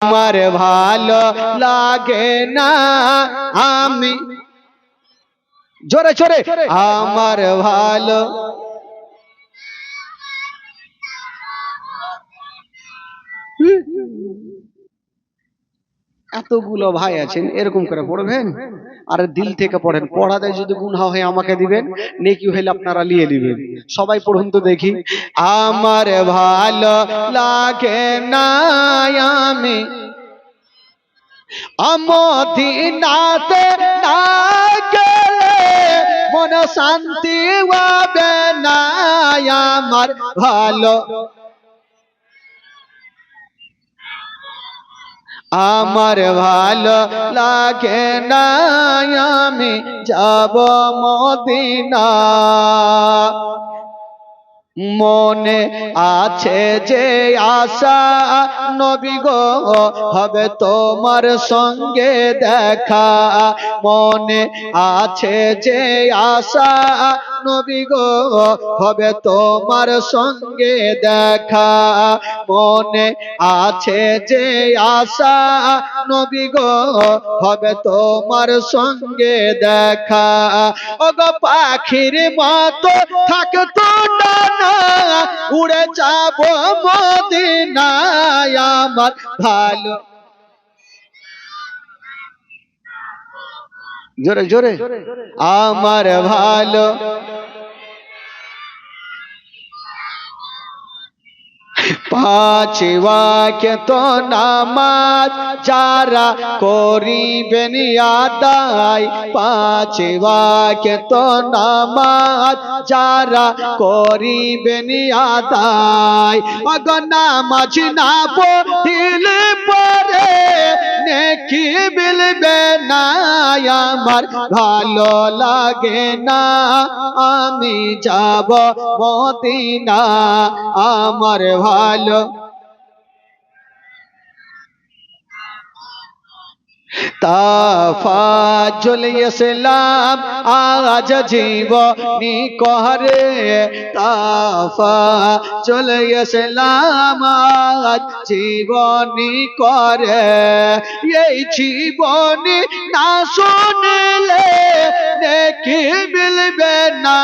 আমার ভালো লাগে না আমি জোরে জোরে আমার ভালো এতগুলো ভাই আছেন এরকম করে পড়বেন আর দিল থেকে পড়েন। পড়াতে যদি গুনাহ হয় আমাকে দিবেন, নেকি হইলে আপনারা নিয়ে নেবেন। সবাই পড়ুন তো দেখি। আমার ভালো লাগে না আমি মদিনাতে না গেলে মন শান্তি হবে না। আমার ভালো আমার ভালো লাগে না আমি যাব মদিনা। মনে আছে যে আশা নবী গো হবে তোমার সঙ্গে দেখা। মনে আছে যে আশা নবী গো হবে তোমার সঙ্গে দেখা। মনে আছে যে আশা নবী গো হবে তোমার সঙ্গে দেখা। ওগো পাখির মতো থাকতো ডানা উড়ে যাব মদিনায়। আমার ভালো জোরে জোরে আমার ভালো পাঁচ ওয়াক্ত নামাজ যারা করিবেন আদায়। পাঁচ ওয়াক্ত নামাজ যারা করিবেন আদায়। ওগো নামাজ না পড়িলে পরে নেকি মিলবে না। আমার ভালো লাগে না আমি যাব মদিনা। আমার ভালো তাফাজুল ইসলাম আজ জীবনী করে। তাফাজুল ইসলাম আজ জীবনী করে। এই জীবনী না শুনলে নেকি মিলবে না।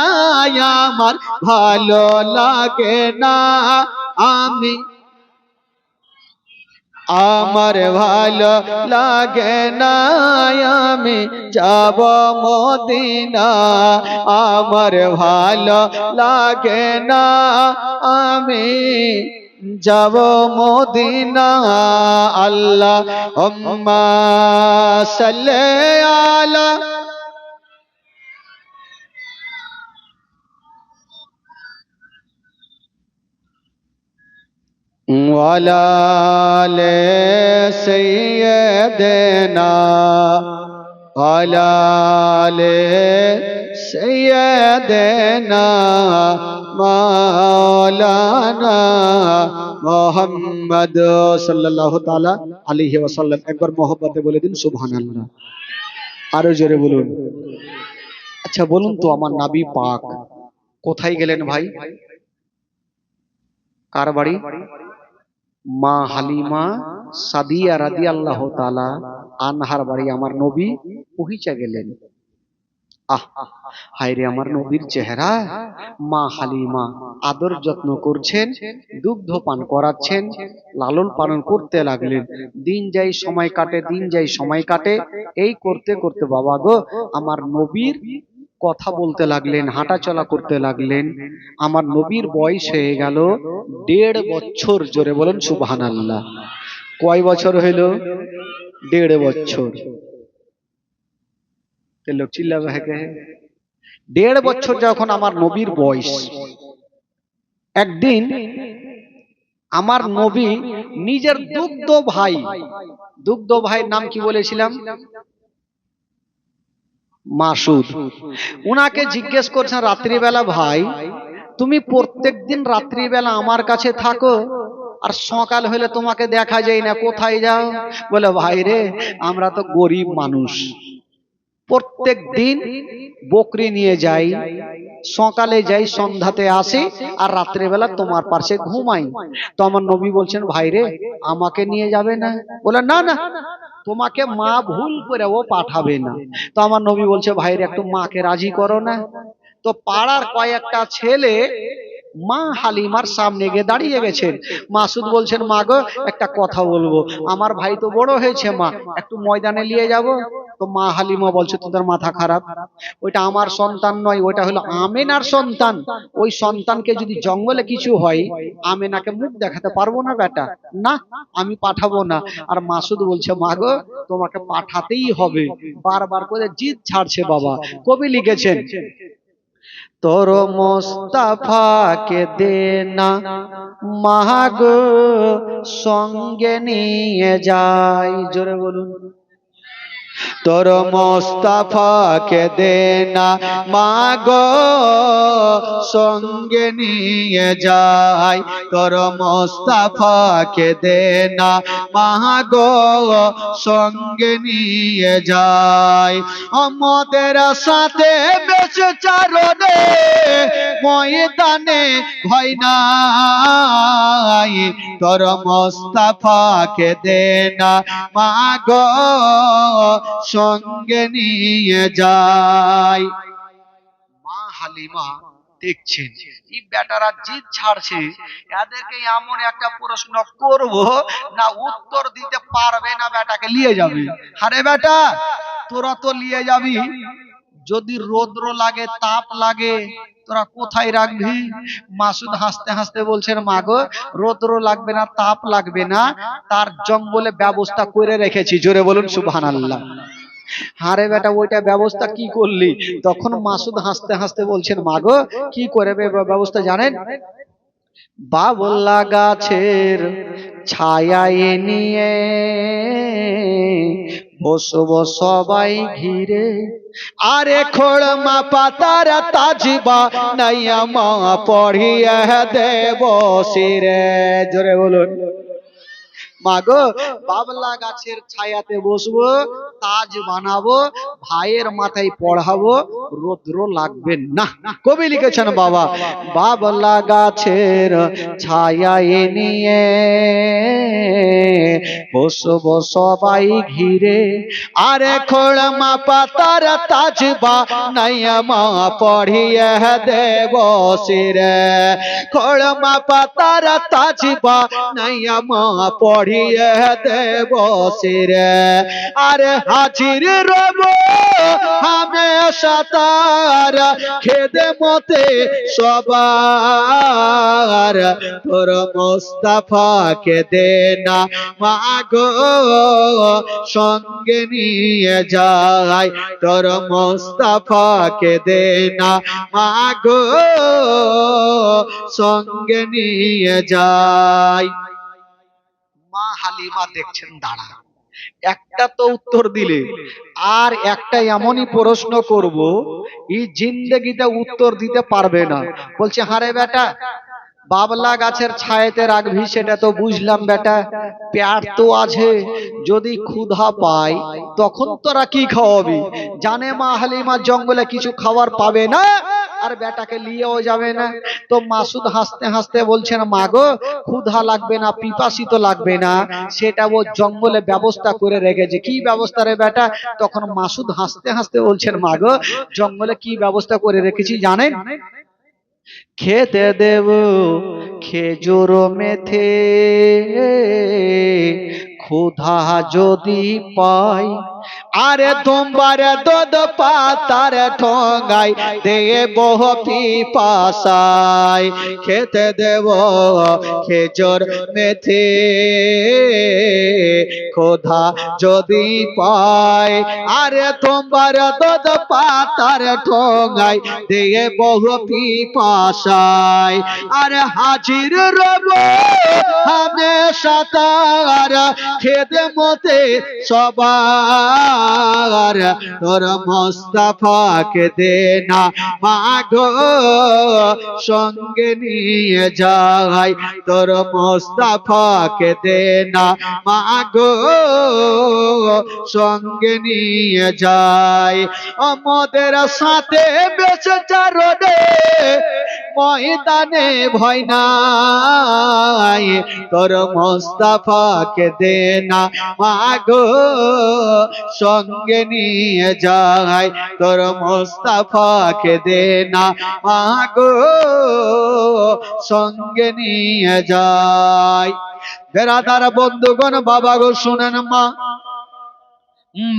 আমার ভালো লাগে না আমি আমার ভালো লাগে না আমি যাব মদিনা। আমার ভালো লাগে না আমি যাব মদিনা। আল্লাহুম্মা সাল্লি আলা ওয়ালা আলে সাইয়্যিদিনা ওয়ালা আলে সাইয়্যিদিনা মাওলানা মুহাম্মদ সাল্লাল্লাহু তাআলা আলাইহি ওয়াসাল্লাম। একবার মহব্বতে বলে দিন সুবহানাল্লাহ। আরো জোরে বলুন। আচ্ছা বলুন তো আমার নবী পাক কোথায় গেলেন ভাই? কার বাড়ি? মা হালিমা সাদিয়া রাদিয়াল্লাহু তাআলা আনহার বাড়ি আমার নবী পৌঁছে গেলেন। আহ হায়রে আমার নবীর চেহারা। মা হালিমা আদর যত্ন করছেন, দুগ্ধ পান করাচ্ছেন, লালন পালন করতে লাগলেন। দিন যাই সময় কাটে, দিন যাই সময় কাটে। এই করতে করতে বাবা গো আমার নবীর কথা বলতে লাগলেন, হাঁটা চলা করতে লাগলেন। আমার নবীর বয়স হয়ে গেল 1.5 বছর। জোরে বলেন সুবহানাল্লাহ। কয় বছর হইল? 1.5 বছর। লোক চিল্লাবে। 1.5 বছর যখন আমার নবীর বয়স, একদিন আমার নবী নিজের দুগ্ধ ভাইয়ের নাম কি বলেছিলাম? মাসুদ। উনাকে জিজ্ঞেস করছেন রাত্রিবেলা, ভাই তুমি প্রত্যেকদিন রাত্রিবেলা আমার কাছে থাকো আর সকাল হলে তোমাকে দেখা যায় না, কোথায় যাও? বলে ভাই রে আমরা তো গরিব মানুষ, প্রত্যেক দিন বকরি নিয়ে যাই, সকালে যাই, সন্ধ্যাতে আসি, আর রাত্রেবেলা তোমার পাশে ঘুমাই। তো আমার নবী বলছেন, ভাই রে, আমাকে নিয়ে যাবে না? বলে, না না, তোমাকে মা ভুল করে ও পাঠাবে না। তো আমার নবী বলছে, ভাইরে একটু মাকে রাজি করো না। তো পাড়ার কয়েকটা ছেলে মা হালিমার সামনে গিয়ে দাঁড়িয়ে গেছেন। মাসুদ বলছেন, মা গো, একটা কথা বলবো, আমার ভাই তো বড় হয়েছে, মা একটু ময়দানে নিয়ে যাব। তো মা হালিমা বলছে, তোদের মাথা খারাপ, ওইটা আমার সন্তান নয়, ওইটা হলো আমেনার সন্তান। ওই সন্তানকে যদি জঙ্গলে কিছু হয়, আমেনাকে মুখ দেখাতে পারবো না বেটা, না, আমি পাঠাবো না। আর মাসুদ বলছে, মা গো, তোমাকে পাঠাতেই হবে। বারবার করে জিদ ছাড়ছে বাবা। কবি লিখেছেন, তোর মোস্তাফাকে দে না মাগো, সঙ্গে নিয়ে যাই। জোরে বলুন, তোর মোস্তাফাকে দে না মাগো, সঙ্গে নিয়ে যাই। তোর মোস্তাফাকে দে না মাগো, সঙ্গে নিয়ে যাই। আমাদের সাথে বেঁচে চারণে ময়দানে ভয় নাই। তোর মোস্তাফাকে দে না মাগো, সঙ্গে নিয়ে যাই। মা হালিমা দেখছেন এই বেটারা জিদ ছাড়ছে, এদেরকে এমন একটা প্রশ্ন করব না, উত্তর দিতে পারবে না, বেটাকে নিয়ে যাবে। আরে বেটা, তোরা তো নিয়ে যাবি, যদি রৌদ্র লাগে, তাপ লাগে, তোরা কোথায় রাখবি? মাসুদ হাসতে হাসতে বলছেন, মা গো, রৌদ্র লাগবে না, তাপ লাগবে না, তার জঙ্গলে ব্যবস্থা করে রেখেছি। জোরে বলুন সুবহানাল্লাহ। আরে বেটা, ওইটা ব্যবস্থা কি করলি? তখন মাসুদ হাসতে হাসতে বলছেন, মা গো, কি করে ব্যবস্থা জানেন? বাবলা গাছের ছায়ায় নিয়ে বসবো সবাই ঘিরে, আরে খোড়মা পাতার তাজবা নাইয়া মা পড়িয়া দেব শিরে। জোরে বলুন, মাগো, বাবলা গাছের ছায়াতে বসবো, তাজ বানাবো, ভাইয়ের মাথায় পড়াবো, রৌদ্র লাগবে না। কবি লিখেছেন বাবা, বাবলা গাছের ছায়ায় নিয়ে বসবো সবাই ঘিরে, আরে খোড়মা পাতার তাজ বানাইয়া মা পড়িয়া দেব শিরে। খোড়মা পাতার তাজ বানাইয়া মা পড়িয়ে দেব শিরে, আরে হাজির রব হামেশা তার খেদে মতে সবার। তোর মোস্তাফাকে দে না মাগো, সঙ্গে নিয়ে যাই। তোর মোস্তাফাকে দে না মাগো, সঙ্গে নিয়ে যাই। মা হালিমা দেখছেন দাঁড়া, একটা তো উত্তর দিলে, আর একটা এমনই প্রশ্ন করব, এই জিন্দেগিতে উত্তর দিতে পারবে না। বলছে, হারে বেটা, বাবলা গাছের ছায়াতে রাখবি সেটা তো বুঝলাম বেটা, পেট তো আছে, যদি ক্ষুধা পায় তখন তোরা কি খাওয়াবি? জানে মা হালিমা জঙ্গলে কিছু খাবার পাবে না, আর বেটাকে নিয়েও যাবে না। তো মাসুদ হাসতে হাসতে বলছেন, মা গো, ক্ষুধা লাগবে না, পিপাসিত লাগবে না, সেটা ও জঙ্গলে ব্যবস্থা করে রেখেছে। কি ব্যবস্থা রে বেটা? তখন মাসুদ হাসতে হাসতে বলছেন, মা গো, জঙ্গলে কি ব্যবস্থা করে রেখেছি জানেন? খেতে দেব খেজুর মেথে, ক্ষুধা যদি পাই, আরে তোমার দুধ পাতার ঠোঙাই দেব পিপাসায়। খেতে দেব খেজুর মেথে, ক্ষুধা যদি পাই, আরে তোমার দুধ পাতার ঠোঙাই দেব পিপাসায়। আরে হাজির রব হামেশা তার খেদমতে সবার। তোর মোস্তাফাকে দে না মাগো, সঙ্গে নিয়ে যাই। তোর মোস্তাফাকে দে না মাগো, গো সঙ্গে নিয়ে যায়, আমাদের সাথে বেঁচে চারণে ময়দানে ভয় নাই, তোর মোস্তফাকে দে না মাগো সঙ্গে নিয়ে যায়, তোর মোস্তফাকে দে না মাগো সঙ্গে নিয়ে যায়। বেরাদার বন্ধুগণ, বাবা গো শুনেন,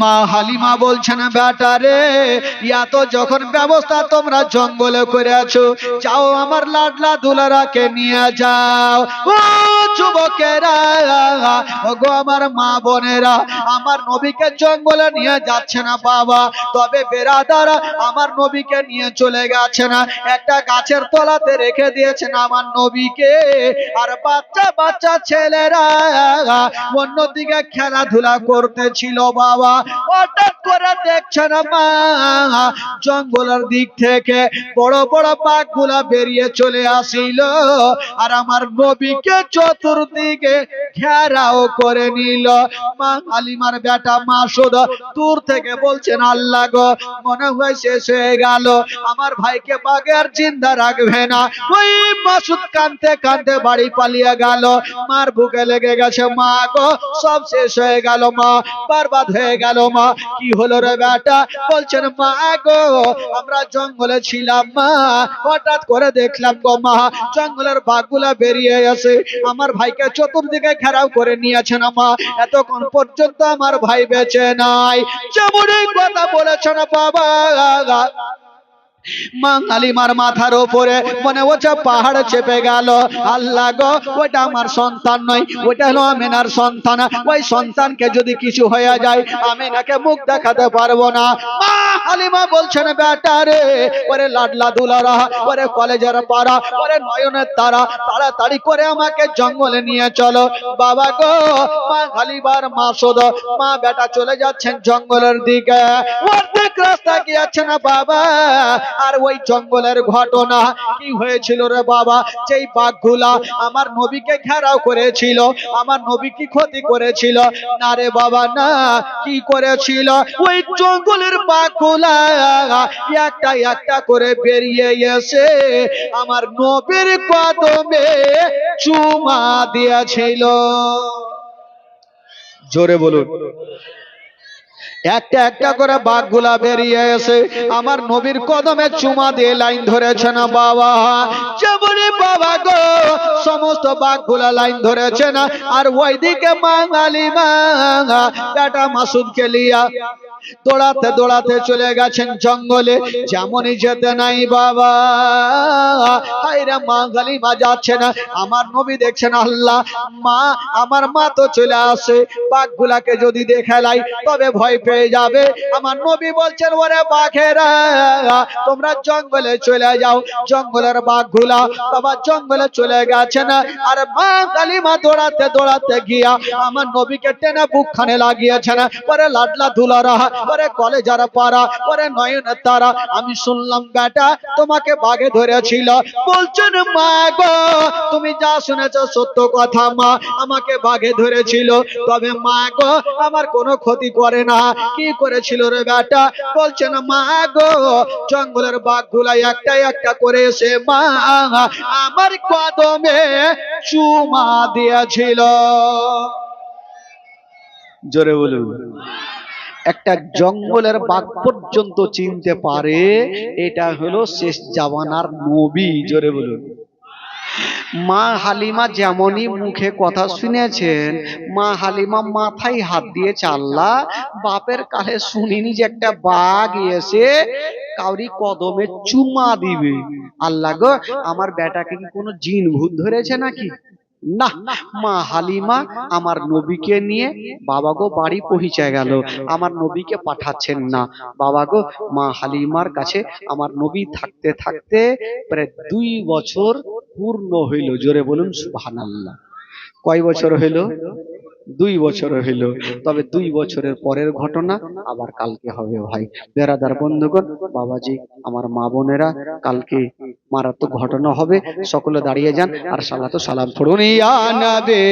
মা হালিমা বলছেন বেটারে, এত যখন ব্যবস্থা তোমরা জঙ্গলে করে আছো, যাও আমার লাডলা দুলারাকে নিয়ে যাও। ও যুবকেরা, গো আমার মা বোনেরা, আমার নবীকে জঙ্গলে নিয়ে যাচ্ছে না বাবা, তবে বেরাদারা আমার নবীকে নিয়ে চলে গেছে না, একটা গাছের তলাতে রেখে দিয়েছেন আমার নবীকে। আর বাচ্চা বাচ্চা ছেলেরা অন্যদিকে খেলাধুলা করতেছিল বাবা। হঠাৎ করে দেখছেন মা, জঙ্গলের দিক থেকে বড় বড় বাঘগুলা বেরিয়ে চলে আসিল, আর আমার নবীকে চতুর্দিকে ঘেরাও করে নিল। মা হালিমার বেটা মাসুদ দূর থেকে বলছেন, আল্লাহ গো, মনে হয় শেষ হয়ে গেল, আমার ভাইকে বাঘে আর জিন্দা রাখবে না। ওই মাসুদ কাঁদতে কাঁদতে বাড়ি পালিয়ে গেল, মার বুকে লেগে গেছে, মা গো সব শেষ হয়ে গেল, মা বরবাদ হয়ে গেল। মা কি হলো রে বেটা? বলছেন, মা গো আমরা জঙ্গলে ছিলাম মা, হঠাৎ করে দেখলাম গো মা জঙ্গলের বাঘগুলা বেরিয়ে আসে, আমার ভাইকে চতুর্দিকে ঘেরাও করে নিয়েছেন মা, এতক্ষণ পর্যন্ত আমার ভাই বেঁচে নাই। যেমনই কথা বলেছেন বাবা, মা হালিমার মাথার উপরে মনে হচ্ছে পাহাড় চেপে গেল। আল্লাহ গো, ওইটা আমার সন্তান নয়, ওইটা হলো আমিনার সন্তান, ওই সন্তানকে যদি কিছু হয়ে যায় আমিনাকে মুখ দেখাতে পারবো না। মা হালিমা বলছেন, বেটা রে, ওরে লাডলা দুলারা, ওরে কলেজের পাড়া, ওরে নয়নের তারা, তাড়াতাড়ি করে আমাকে জঙ্গলে নিয়ে চলো। বাবা গো, মা হালিমার মাসুদ মা বেটা চলে যাচ্ছেন জঙ্গলের দিকে, অর্ধেক রাস্তা গিয়েছে না বাবা। আর ওই জঙ্গলের ঘটনা কি হয়েছিল রে বাবা, যেই বাঘগুলা আমার নবীকে ঘেরাও করেছিল, আমার নবী কি ক্ষতি করেছিল? না রে বাবা না, কি করেছিল? ওই জঙ্গলের বাঘগুলা একটা একটা করে বেরিয়ে এসে আমার নবীর কদমে চুমা দিয়েছিল। জোরে বলুন। একটা একটা করে বাঘগুলা বেরিয়ে এসে আমার নবীর কদমে চুমা দিয়ে লাইন ধরেছে না বাবা। যেমনই বাবা গো সমস্ত বাঘগুলা লাইন ধরেছে না, আর ওইদিকে মা হালিমা বেটা মাসুদকে লিয়া দৌড়াতে দৌড়াতে চলে গেছেন জঙ্গলে। যেমনই যেতে নাই বাবা, হায়রে মা হালিমা যাচ্ছে না, আমার নবী দেখছেন, আল্লাহ মা আমার মা তো চলে আসে, বাঘগুলাকে যদি দেখে লাই তবে ভয় পেয়ে যাবে। আমার নবী বলছেন, ওরে বাঘেরা তোমরা জঙ্গলে চলে যাও। জঙ্গলের বাঘগুলা বাবা জঙ্গলে চলে গেছে না, আর মা হালিমা দৌড়াতে দৌড়াতে গিয়া আমার নবীকে টেনে বুকখানে লাগিয়েছে না। ওরে লাডলা দুলারা, ওরে কলেজার পাড়া, ওরে নয়নের তারা, আমি শুনলাম বেটা তোমাকে বাঘে ধরেছিল। বলছেন, মা গো তুমি যা শুনেছ সত্য কথা মা, আমাকে বাঘে ধরেছিল, তবে মা গো আমার কোনো ক্ষতি করে না। কি করেছিল রে বেটা? বলছেন, মা গো জঙ্গলের বাঘগুলা একটা একটা করে এসে মা আমার কদমে চুমা দিয়েছিল। জোরে বলুন। একটা জঙ্গলের বাঘ পর্যন্ত চিনতে পারে এটা হলো শেষ জামানার নবী। জোরে বলুন। মা হালিমা যেমনই মুখে কথা শুনেছেন, মা হালিমা মাথায় হাত দিয়েছে, আল্লাহ বাপের কালে শুনিনি যে একটা বাঘ এসে কাউরি কদমে চুমা দিবে। আল্লাহ গো, আমার বেটাকে কি কোনো জিন ভূত ধরেছে নাকি? না, মা হালিমা আমার নবীকে নিয়ে বাবা গো বাড়ি পৌঁছে গেল, আমার নবীকে পাঠাচ্ছেন না। বাবা গো, মা হালিমার কাছে আমার নবী থাকতে থাকতে প্রায় 2 বছর পূর্ণ হইল। জোরে বলুন সুবহানাল্লাহ। কয় বছর হইল? 2 বছর হইল। তবে 2 বছরের পরের ঘটনা আবার কালকে হবে ভাই। বেরাদার বন্ধুগণ, বাবাজি, আমার মা বোনেরা, কালকে মারাত্মক ঘটনা হবে। সকলে দাঁড়িয়ে যান আর সালাতু সালাম পড়ুন। ইয়া নবী